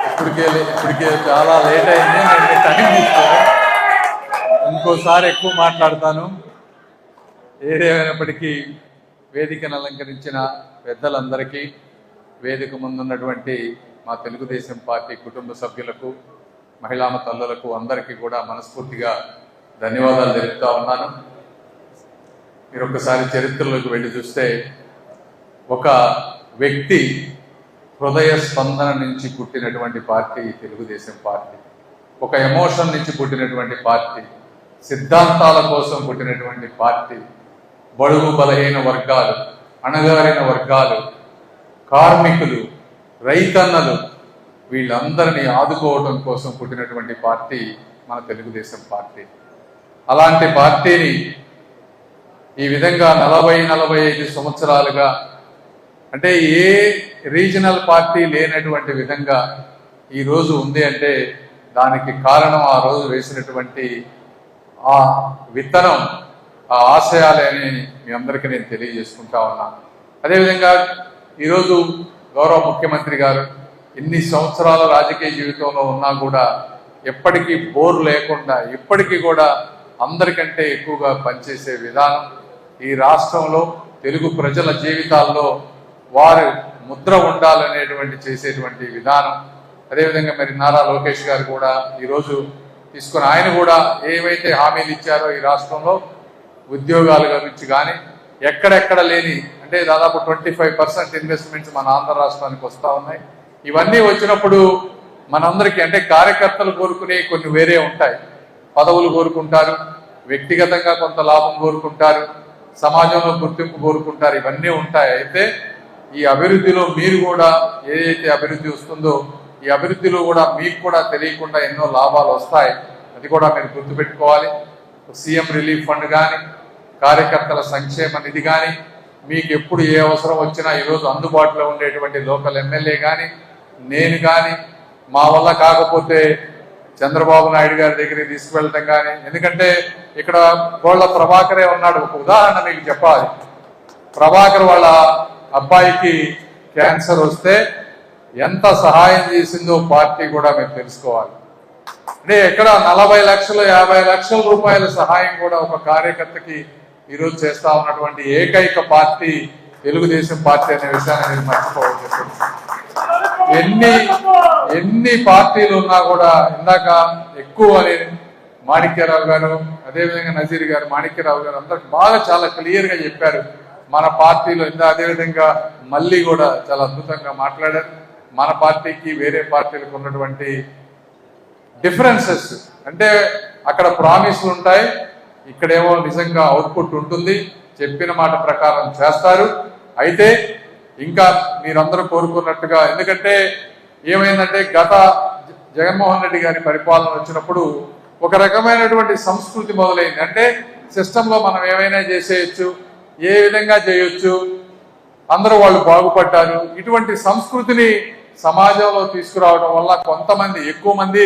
ఇప్పటికే చాలా లేట్ అయింది. నేను టైం తీసుకోను, ఇంకోసారి ఎక్కువ మాట్లాడతాను. ఏదేమైనప్పటికీ వేదికను అలంకరించిన పెద్దలందరికీ, వేదిక ముందున్నటువంటి మా తెలుగుదేశం పార్టీ కుటుంబ సభ్యులకు, మహిళా తల్లులకు అందరికీ కూడా మనస్ఫూర్తిగా ధన్యవాదాలు తెలుపుతా ఉన్నాను. మీరు ఒక్కసారి చరిత్రలోకి వెళ్ళి చూస్తే ఒక వ్యక్తి హృదయ స్పందన నుంచి పుట్టినటువంటి పార్టీ తెలుగుదేశం పార్టీ, ఒక ఎమోషన్ నుంచి పుట్టినటువంటి పార్టీ, సిద్ధాంతాల కోసం పుట్టినటువంటి పార్టీ, బడుగు బలహీన వర్గాలు, అణగారిన వర్గాలు, కార్మికులు, రైతన్నలు వీళ్ళందరినీ ఆదుకోవడం కోసం పుట్టినటువంటి పార్టీ మన తెలుగుదేశం పార్టీ. అలాంటి పార్టీని ఈ విధంగా 40-45 సంవత్సరాలుగా, అంటే ఏ రీజనల్ పార్టీ లేనటువంటి విధంగా ఈరోజు ఉంది అంటే దానికి కారణం ఆ రోజు వేసినటువంటి ఆ విత్తనం, ఆ ఆశయాలని మీ అందరికీ నేను తెలియజేసుకుంటా ఉన్నా. అదేవిధంగా ఈరోజు గౌరవ ముఖ్యమంత్రి గారు ఇన్ని సంవత్సరాల రాజకీయ జీవితంలో ఉన్నా కూడా ఎప్పటికీ బోర్ లేకుండా, ఇప్పటికీ కూడా అందరికంటే ఎక్కువగా పనిచేసే విధానం, ఈ రాష్ట్రంలో తెలుగు ప్రజల జీవితాల్లో వారు ముద్ర ఉండాలనేటువంటి చేసేటువంటి విధానం. అదేవిధంగా మరి నారా లోకేష్ గారు కూడా ఈరోజు తీసుకుని ఆయన కూడా ఏవైతే హామీలు ఇచ్చారో ఈ రాష్ట్రంలో ఉద్యోగాల గురించి కానీ, ఎక్కడెక్కడ లేని అంటే దాదాపు 25% ఇన్వెస్ట్మెంట్స్ మన ఆంధ్ర రాష్ట్రానికి వస్తూ ఉన్నాయి. ఇవన్నీ వచ్చినప్పుడు మనందరికీ అంటే కార్యకర్తలు కోరుకునే కొన్ని వేరే ఉంటాయి. పదవులు కోరుకుంటారు, వ్యక్తిగతంగా కొంత లాభం కోరుకుంటారు, సమాజంలో గుర్తింపు కోరుకుంటారు, ఇవన్నీ ఉంటాయి. అయితే ఈ అభివృద్ధిలో మీరు కూడా ఏదైతే అభివృద్ధి వస్తుందో ఈ అభివృద్ధిలో కూడా మీకు కూడా తెలియకుండా ఎన్నో లాభాలు వస్తాయి. అది కూడా మీరు గుర్తుపెట్టుకోవాలి. సీఎం రిలీఫ్ ఫండ్ కానీ, కార్యకర్తల సంక్షేమ నిధి కానీ, మీకు ఎప్పుడు ఏ అవసరం వచ్చినా ఈరోజు అందుబాటులో ఉండేటువంటి లోకల్ ఎమ్మెల్యే కానీ, నేను కానీ, మా వల్ల కాకపోతే చంద్రబాబు నాయుడు గారి దగ్గరికి తీసుకువెళ్ళటం కానీ. ఎందుకంటే ఇక్కడ గోళ్ళ ప్రభాకరే ఉన్నాడు. ఒక ఉదాహరణ మీకు చెప్పాలి. ప్రభాకర్ వాళ్ళ అబ్బాయికి క్యాన్సర్ వస్తే ఎంత సహాయం చేసిందో పార్టీ కూడా మీరు తెలుసుకోవాలి. అంటే ఎక్కడ 40 లక్షలు 50 లక్షల రూపాయల సహాయం కూడా ఒక కార్యకర్తకి ఈరోజు చేస్తా ఉన్నటువంటి ఏకైక పార్టీ తెలుగుదేశం పార్టీ అనే విషయాన్ని మీరు మర్చిపోవచ్చు. ఎన్ని పార్టీలు ఉన్నా కూడా ఇందాక ఎక్కువ మాణిక్యరావు గారు, అదేవిధంగా నజీర్ గారు, మాణిక్యరావు గారు అందరూ బాగా చాలా క్లియర్ గా చెప్పారు మన పార్టీలో. అదేవిధంగా మళ్ళీ కూడా చాలా అద్భుతంగా మాట్లాడారు. మన పార్టీకి వేరే పార్టీలకు ఉన్నటువంటి డిఫరెన్సెస్ అంటే అక్కడ ప్రామిస్లు ఉంటాయి, ఇక్కడేమో నిజంగా అవుట్పుట్ ఉంటుంది, చెప్పిన మాట ప్రకారం చేస్తారు. అయితే ఇంకా మీరందరూ కోరుకున్నట్టుగా, ఎందుకంటే ఏమైందంటే గత జగన్మోహన్ రెడ్డి గారి పరిపాలన వచ్చినప్పుడు ఒక రకమైనటువంటి సంస్కృతి మొదలైంది. అంటే సిస్టంలో మనం ఏమైనా చేసేయచ్చు, ఏ విధంగా చేయొచ్చు, అందరూ వాళ్ళు బాగుపడ్డారు. ఇటువంటి సంస్కృతిని సమాజంలో తీసుకురావడం వల్ల కొంతమంది, ఎక్కువ మంది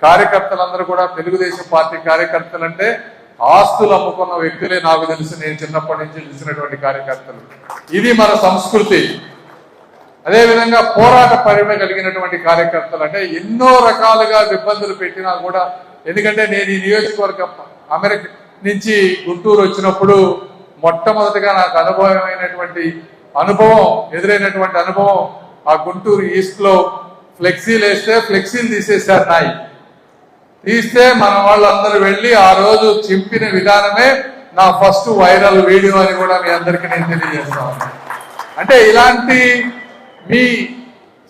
కార్యకర్తలందరూ కూడా తెలుగుదేశం పార్టీ కార్యకర్తలు అంటే ఆస్తులు అమ్ముకున్న వ్యక్తులే నాకు తెలుసు, నేను చిన్నప్పటి నుంచి చూసినటువంటి కార్యకర్తలు. ఇది మన సంస్కృతి. అదేవిధంగా పోరాట పరిమ కలిగినటువంటి కార్యకర్తలు అంటే ఎన్నో రకాలుగా ఇబ్బందులు పెట్టినా కూడా, ఎందుకంటే నేను ఈ నియోజకవర్గం అమెరికా నుంచి గుంటూరు వచ్చినప్పుడు మొట్టమొదటిగా నాకు ఎదురైనటువంటి అనుభవం ఆ గుంటూరు ఈస్ట్ లో ఫ్లెక్సీలు వేస్తే ఫ్లెక్సీలు తీసేశారు. తీస్తే మన వాళ్ళందరూ వెళ్ళి ఆ రోజు చింపిన విధానమే నా ఫస్ట్ వైరల్ వీడియో అని కూడా మీ అందరికీ నేను తెలియజేస్తాను. అంటే ఇలాంటి మీ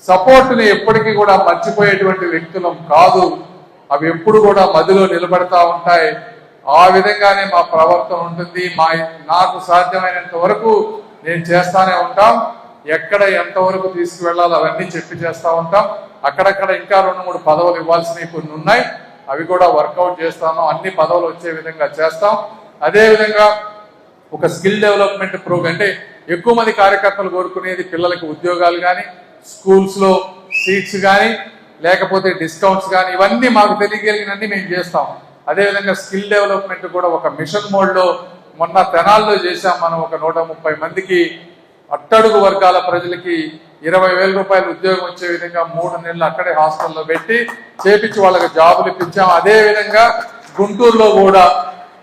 సపోర్ట్ని ఎప్పటికీ కూడా మర్చిపోయేటువంటి వ్యక్తులం కాదు. అవి ఎప్పుడు కూడా మదిలో నిలబడతా ఉంటాయి. ఆ విధంగానే మా ప్రవర్తన ఉంటుంది. నాకు సాధ్యమైనంత వరకు నేను చేస్తానే ఉంటాం. ఎక్కడ ఎంతవరకు తీసుకువెళ్ళాలో అవన్నీ చెప్పి చేస్తూ ఉంటాం. అక్కడక్కడ ఇంకా 2-3 పదవులు ఇవ్వాల్సినవి కొన్ని ఉన్నాయి, అవి కూడా వర్కౌట్ చేస్తాను. అన్ని పదవులు వచ్చే విధంగా చేస్తాం. అదేవిధంగా ఒక స్కిల్ డెవలప్మెంట్ ప్రోగ్రామ్, అంటే ఎక్కువ మంది కార్యకర్తలు కోరుకునేది పిల్లలకి ఉద్యోగాలు కానీ, స్కూల్స్లో సీట్స్ కానీ, లేకపోతే డిస్కౌంట్స్ కానీ, ఇవన్నీ మాకు తెలియగలిగినన్ని మేము చేస్తాం. అదేవిధంగా స్కిల్ డెవలప్మెంట్ కూడా ఒక మిషన్ మోడ్లో మొన్న తెనాల్లో చేశాం. మనం ఒక 130 మందికి అట్టడుగు వర్గాల ప్రజలకి 20,000 రూపాయలు ఉద్యోగం వచ్చే విధంగా 3 నెలలు అక్కడే హాస్టల్లో పెట్టి చేపించి వాళ్ళకి జాబులు ఇప్పించాం. అదే విధంగా గుంటూరులో కూడా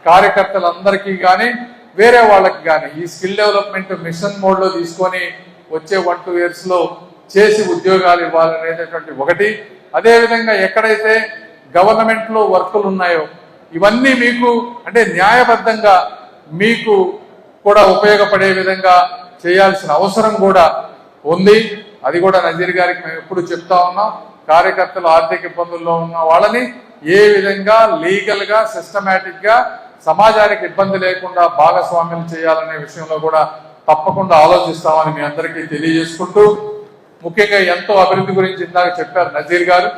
కార్యకర్తలందరికీ కానీ వేరే వాళ్ళకి కానీ ఈ స్కిల్ డెవలప్మెంట్ మిషన్ మోడ్లో తీసుకొని వచ్చే 1-2 years లో చేసి ఉద్యోగాలు ఇవ్వాలనేటటువంటి ఒకటి. అదేవిధంగా ఎక్కడైతే గవర్నమెంట్లో వర్కులు ఉన్నాయో ఇవన్నీ మీకు అంటే న్యాయబద్ధంగా మీకు కూడా ఉపయోగపడే విధంగా చేయాల్సిన అవసరం కూడా ఉంది. అది కూడా నజీర్ గారికి మేము ఎప్పుడు చెప్తా ఉన్నాం. కార్యకర్తలు ఆర్థిక ఇబ్బందుల్లో ఉన్న వాళ్ళని ఏ విధంగా లీగల్ గా సిస్టమేటిక్ గా సమాజానికి ఇబ్బంది లేకుండా భాగస్వామ్యం చేయాలనే విషయంలో కూడా తప్పకుండా ఆలోచిస్తామని మీ అందరికీ తెలియజేసుకుంటూ, ముఖ్యంగా ఎంతో అభివృద్ధి గురించి ఇందాక చెప్పారు నజీర్ గారు.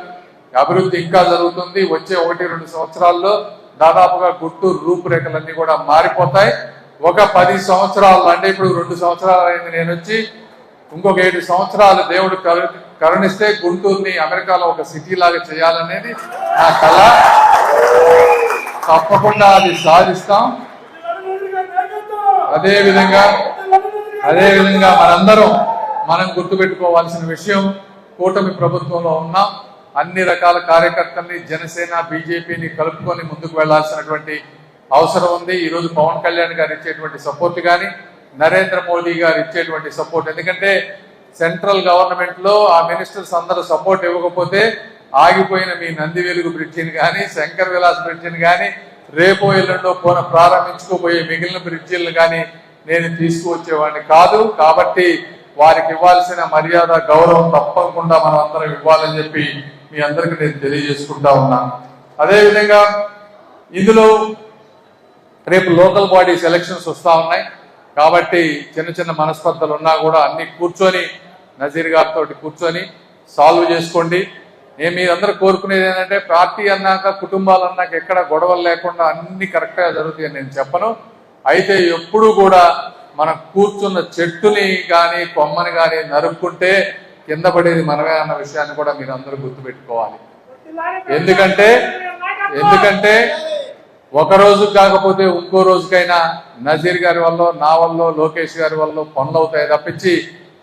అభివృద్ధి ఇంకా జరుగుతుంది. వచ్చే 1-2 సంవత్సరాల్లో దాదాపుగా గుంటూరు రూపురేఖలన్నీ కూడా మారిపోతాయి. ఒక 10 సంవత్సరాలు అంటే ఇప్పుడు 2 సంవత్సరాలు అయింది నేను వచ్చి, ఇంకొక 7 సంవత్సరాలు దేవుడు కరుణిస్తే గుంటూరుని అమెరికాలో ఒక సిటీ లాగా చేయాలనేది నా కళ. తప్పకుండా అది సాధిస్తాం. అదేవిధంగా మనం గుర్తుపెట్టుకోవాల్సిన విషయం, కూటమి ప్రభుత్వంలో ఉన్నాం. అన్ని రకాల కార్యకర్తల్ని జనసేన బీజేపీని కలుపుకొని ముందుకు వెళ్లాల్సినటువంటి అవసరం ఉంది. ఈరోజు పవన్ కళ్యాణ్ గారు ఇచ్చేటువంటి సపోర్ట్ కానీ నరేంద్ర మోడీ గారు ఇచ్చేటువంటి సపోర్ట్, ఎందుకంటే సెంట్రల్ గవర్నమెంట్ లో ఆ మినిస్టర్స్ అందరూ సపోర్ట్ ఇవ్వకపోతే ఆగిపోయిన మీ నంది వెలుగు బ్రిడ్జిని కానీ శంకర్ విలాస్ బ్రిడ్జిని కానీ రేపో ఎల్లుండో ప్రారంభించుకోబోయే మిగిలిన బ్రిడ్జిలను కానీ నేను తీసుకువచ్చేవాడిని కాదు. కాబట్టి వారికి ఇవ్వాల్సిన మర్యాద గౌరవం తప్పకుండా మనం అందరం ఇవ్వాలని చెప్పి మీ అందరికీ నేను తెలియజేసుకుంటా ఉన్నాను. అదేవిధంగా ఇందులో రేపు లోకల్ బాడీస్ ఎలక్షన్స్ వస్తూ ఉన్నాయి కాబట్టి చిన్న చిన్న మనస్పర్ధలు ఉన్నా కూడా అన్ని కూర్చొని నజీర్ గారితో కూర్చొని సాల్వ్ చేసుకోండి. నేను మీరందరూ కోరుకునేది ఏంటంటే పార్టీ అన్నాక కుటుంబాలు అన్నాక ఎక్కడ గొడవలు లేకుండా అన్ని కరెక్ట్గా జరుగుతాయని నేను చెప్పను. అయితే ఎప్పుడు కూడా మనం కూర్చున్న చెట్టుని కానీ కొమ్మని కానీ నరుక్కుంటే కింద పడేది మనమే అన్న విషయాన్ని కూడా మీరు అందరూ గుర్తుపెట్టుకోవాలి. ఎందుకంటే ఒక రోజు కాకపోతే ఇంకో రోజుకైనా నజీర్ గారి వల్ల, నా వల్ల, లోకేష్ గారి వల్ల పనులు అవుతాయి తప్పించి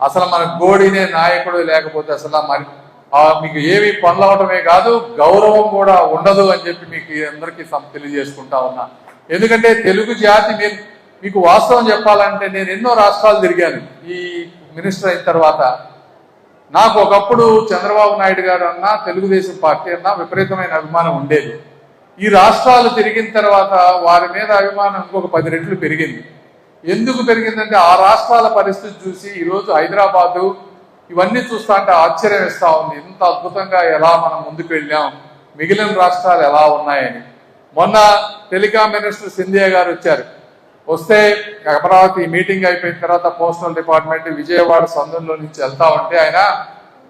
అసలు మన గోడినే నాయకుడు లేకపోతే అసలు మరి మీకు ఏమి పనులు అవటమే కాదు గౌరవం కూడా ఉండదు అని చెప్పి మీకు అందరికీ తెలియజేసుకుంటా ఉన్నా. ఎందుకంటే తెలుగు జాతి మీకు వాస్తవం చెప్పాలంటే నేను ఎన్నో రాష్ట్రాలు తిరిగాను ఈ మినిస్టర్ అయిన తర్వాత. నాకు ఒకప్పుడు చంద్రబాబు నాయుడు గారు అన్నా తెలుగుదేశం పార్టీ అన్నా విపరీతమైన అభిమానం ఉండేది. ఈ రాష్ట్రాలు తిరిగిన తర్వాత వారి మీద అభిమానం ఇంకొక 10 రెట్లు పెరిగింది. ఎందుకు పెరిగిందంటే ఆ రాష్ట్రాల పరిస్థితి చూసి ఈరోజు హైదరాబాదు ఇవన్నీ చూస్తా అంటే ఆశ్చర్యం ఇస్తా ఉంది. ఇంత అద్భుతంగా ఎలా మనం ముందుకు వెళ్ళాం, మిగిలిన రాష్ట్రాలు ఎలా ఉన్నాయని. మొన్న టెలికాం మినిస్టర్ సింధియా గారు వచ్చారు. వస్తే అమరావతి మీటింగ్ అయిపోయిన తర్వాత పోస్టల్ డిపార్ట్మెంట్ విజయవాడ సందులో నుంచి వెళ్తా ఉంటే ఆయన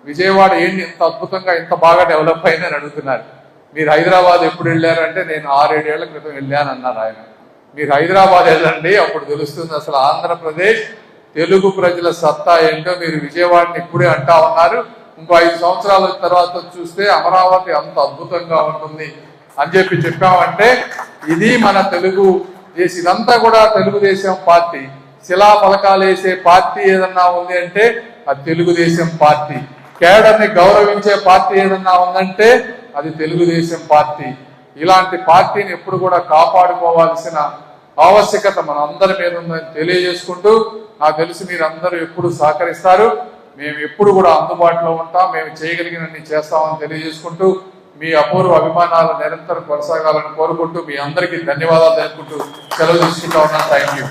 విజయవాడ ఏంటి ఇంత అద్భుతంగా ఇంత బాగా డెవలప్ అయిందని అడుగుతున్నారు. మీరు హైదరాబాద్ ఎప్పుడు వెళ్ళారంటే నేను 6-7 ఏళ్ల క్రితం వెళ్ళాను అన్నారు ఆయన. మీరు హైదరాబాద్ వెళ్ళండి అప్పుడు తెలుస్తుంది అసలు ఆంధ్రప్రదేశ్ తెలుగు ప్రజల సత్తా ఏంటో. మీరు విజయవాడని ఇప్పుడే అంటా ఉన్నారు, ఇంకో 5 సంవత్సరాల తర్వాత చూస్తే అమరావతి అంత అద్భుతంగా ఉంటుంది అని చెప్పామంటే ఇది మన తెలుగు దేశం. ఇదంతా కూడా తెలుగుదేశం పార్టీ. శిలా ఫలకాలు వేసే పార్టీ ఏదన్నా ఉంది అంటే అది తెలుగుదేశం పార్టీ. కేడర్ని గౌరవించే పార్టీ ఏదన్నా ఉందంటే అది తెలుగుదేశం పార్టీ. ఇలాంటి పార్టీని ఎప్పుడు కూడా కాపాడుకోవాల్సిన ఆవశ్యకత మన అందరి మీద ఉందని తెలియజేసుకుంటూ, నాకు తెలిసి మీరందరూ ఎప్పుడు సహకరిస్తారు, మేము ఎప్పుడు కూడా అందుబాటులో ఉంటాం, మేము చేయగలిగినన్ని చేస్తామని తెలియజేసుకుంటూ మీ అపూర్వ అభిమానాలు నిరంతరం కొనసాగాలని కోరుకుంటూ మీ అందరికీ ధన్యవాదాలు తెలుపుకుంటూ సెలవు తీసుకుంటా ఉన్నాను. Thank you.